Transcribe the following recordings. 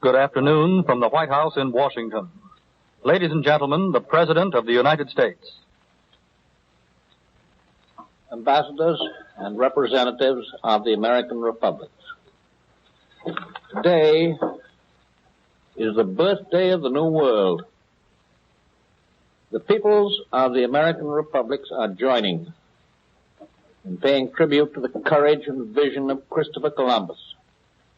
Good afternoon from the White House in Washington. Ladies and gentlemen, the President of the United States. Ambassadors and representatives of the American Republic. Today is the birthday of the New World. The peoples of the American republics are joining in paying tribute to the courage and vision of Christopher Columbus,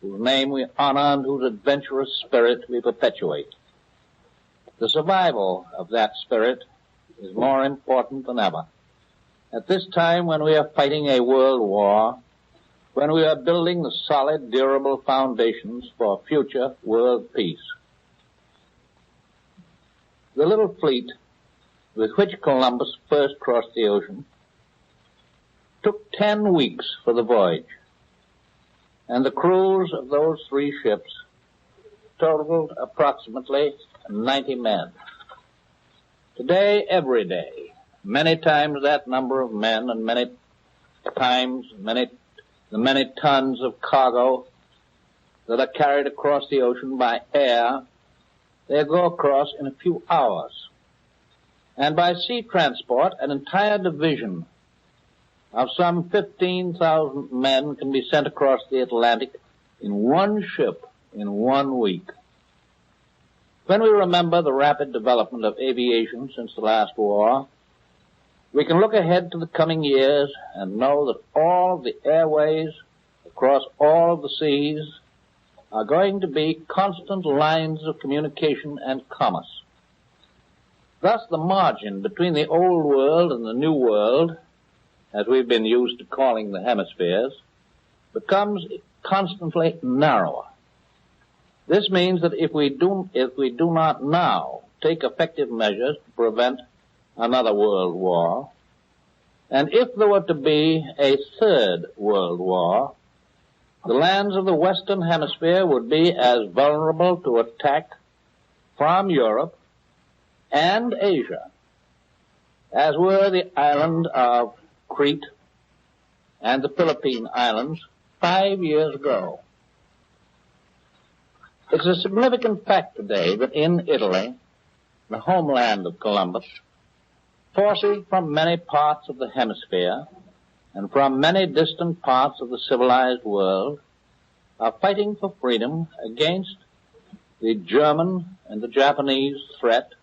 whose name we honor and whose adventurous spirit we perpetuate. The survival of that spirit is more important than ever. At this time when we are fighting a world war, when we are building the solid, durable foundations for future world peace. The little fleet with which Columbus first crossed the ocean took 10 weeks for the voyage, and the crews of those 3 ships totaled approximately 90 men. Today, every day, many times that number of men and many times the many tons of cargo that are carried across the ocean by air, they go across in a few hours. And by sea transport, an entire division of some 15,000 men can be sent across the Atlantic in one ship in 1 week. When we remember the rapid development of aviation since the last war, we can look ahead to the coming years and know that all the airways across all of the seas are going to be constant lines of communication and commerce. Thus, the margin between the old world and the new world, as we've been used to calling the hemispheres, becomes constantly narrower. This means that if we do not now take effective measures to prevent another world war, and if there were to be a third world war, the lands of the Western Hemisphere would be as vulnerable to attack from Europe and Asia as were the island of Crete and the Philippine Islands 5 years ago. It's a significant fact today that in Italy, the homeland of Columbus, forces from many parts of the hemisphere and from many distant parts of the civilized world are fighting for freedom against the German and the Japanese threat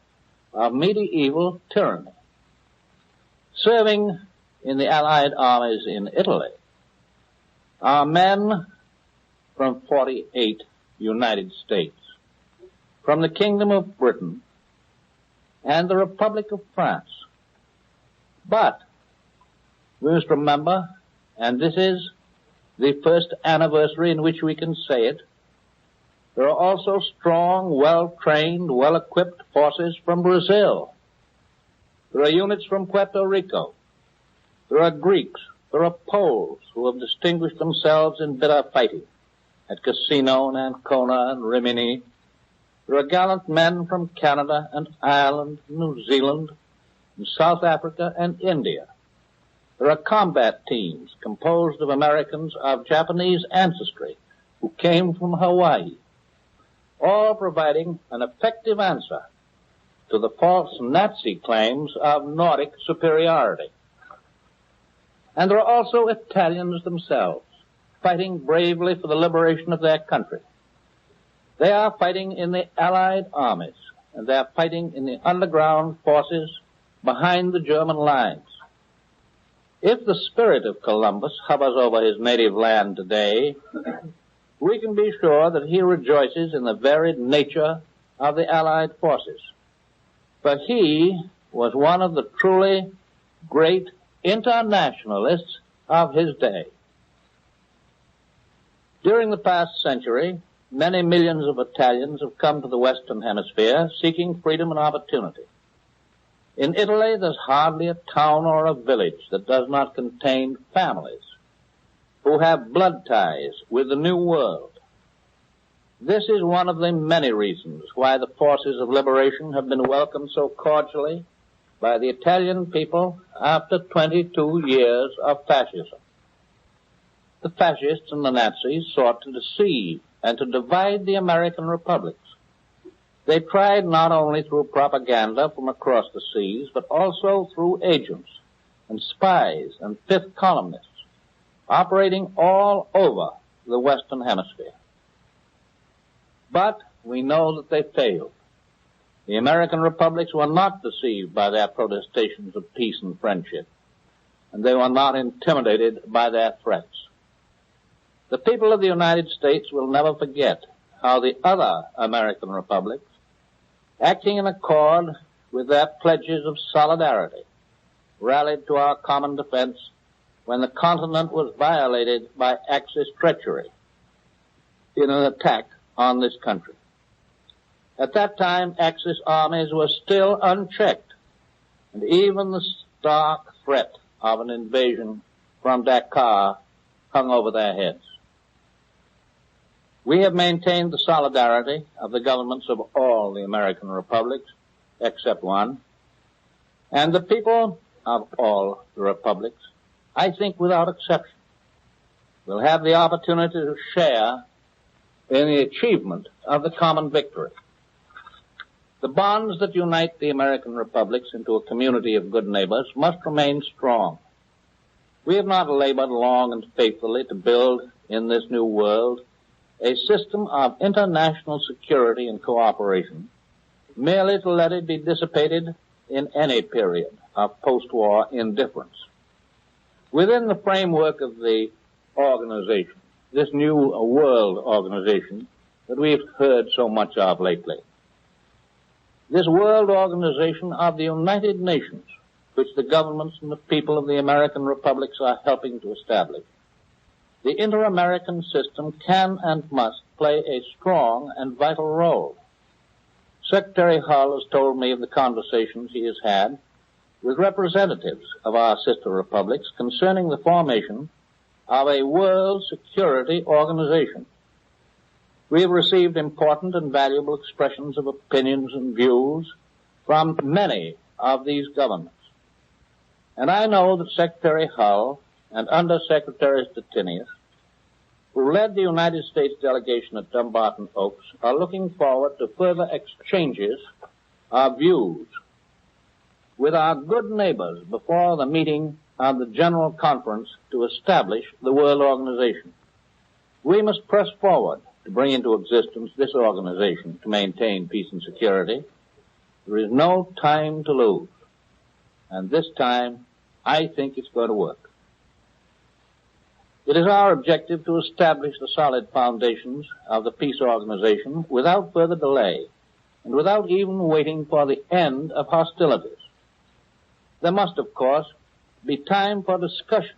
of medieval tyranny. Serving in the Allied armies in Italy are men from 48 United States, from the Kingdom of Britain and the Republic of France. But we must remember, and this is the first anniversary in which we can say it, there are also strong, well-trained, well-equipped forces from Brazil. There are units from Puerto Rico. There are Greeks. There are Poles who have distinguished themselves in bitter fighting at Cassino and Ancona and Rimini. There are gallant men from Canada and Ireland, New Zealand, and South Africa and India. There are combat teams composed of Americans of Japanese ancestry who came from Hawaii, all providing an effective answer to the false Nazi claims of Nordic superiority. And there are also Italians themselves, fighting bravely for the liberation of their country. They are fighting in the Allied armies, and they are fighting in the underground forces behind the German lines. If the spirit of Columbus hovers over his native land today, we can be sure that he rejoices in the varied nature of the Allied forces. But he was one of the truly great internationalists of his day. During the past century, many millions of Italians have come to the Western Hemisphere seeking freedom and opportunity. In Italy, there's hardly a town or a village that does not contain families who have blood ties with the New World. This is one of the many reasons why the forces of liberation have been welcomed so cordially by the Italian people after 22 years of fascism. The fascists and the Nazis sought to deceive and to divide the American republics. They tried not only through propaganda from across the seas, but also through agents and spies and fifth columnists operating all over the Western Hemisphere. But we know that they failed. The American republics were not deceived by their protestations of peace and friendship, and they were not intimidated by their threats. The people of the United States will never forget how the other American republics, acting in accord with their pledges of solidarity, rallied to our common defense when the continent was violated by Axis treachery in an attack on this country. At that time, Axis armies were still unchecked, and even the stark threat of an invasion from Dakar hung over their heads. We have maintained the solidarity of the governments of all the American republics, except one, and the people of all the republics, I think without exception, will have the opportunity to share in the achievement of the common victory. The bonds that unite the American republics into a community of good neighbors must remain strong. We have not labored long and faithfully to build in this new world a system of international security and cooperation merely to let it be dissipated in any period of post-war indifference. Within the framework of the organization, this new world organization that we've heard so much of lately, this world organization of the United Nations, which the governments and the people of the American republics are helping to establish, the inter-American system can and must play a strong and vital role. Secretary Hull has told me of the conversations he has had with representatives of our sister republics concerning the formation of a world security organization. We have received important and valuable expressions of opinions and views from many of these governments. And I know that Secretary Hull and Under-Secretary Stettinius, who led the United States delegation at Dumbarton Oaks, are looking forward to further exchanges of views with our good neighbors before the meeting of the General Conference to establish the World Organization. We must press forward to bring into existence this organization to maintain peace and security. There is no time to lose, and this time I think it's going to work. It is our objective to establish the solid foundations of the peace organization without further delay and without even waiting for the end of hostilities. There must, of course, be time for discussion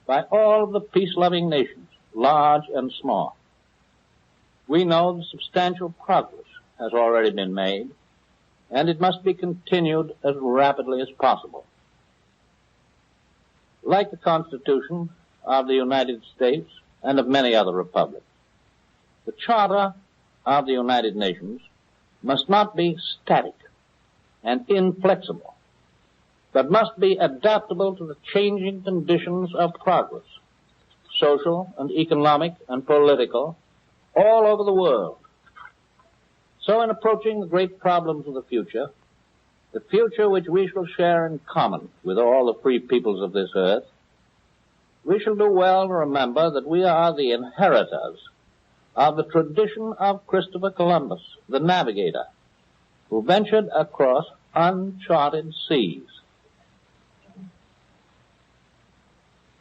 by all of the peace-loving nations, large and small. We know that substantial progress has already been made, and it must be continued as rapidly as possible. Like the Constitution of the United States and of many other republics, the Charter of the United Nations must not be static and inflexible, but must be adaptable to the changing conditions of progress, social and economic and political, all over the world. So in approaching the great problems of the future which we shall share in common with all the free peoples of this earth, we shall do well to remember that we are the inheritors of the tradition of Christopher Columbus, the navigator, who ventured across uncharted seas.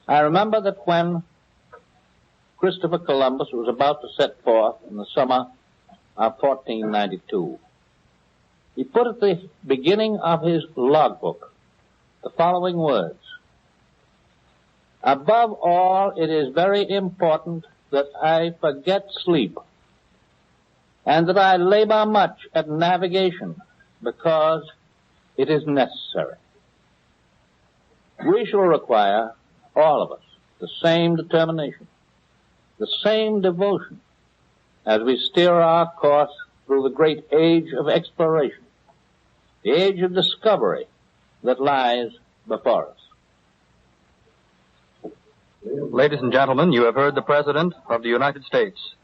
I remember that when Christopher Columbus was about to set forth in the summer of 1492, he put at the beginning of his logbook the following words: "Above all, it is very important that I forget sleep, and that I labor much at navigation, because it is necessary." We shall require, all of us, the same determination, the same devotion, as we steer our course through the great age of exploration, the age of discovery that lies before us. Ladies and gentlemen, you have heard the President of the United States.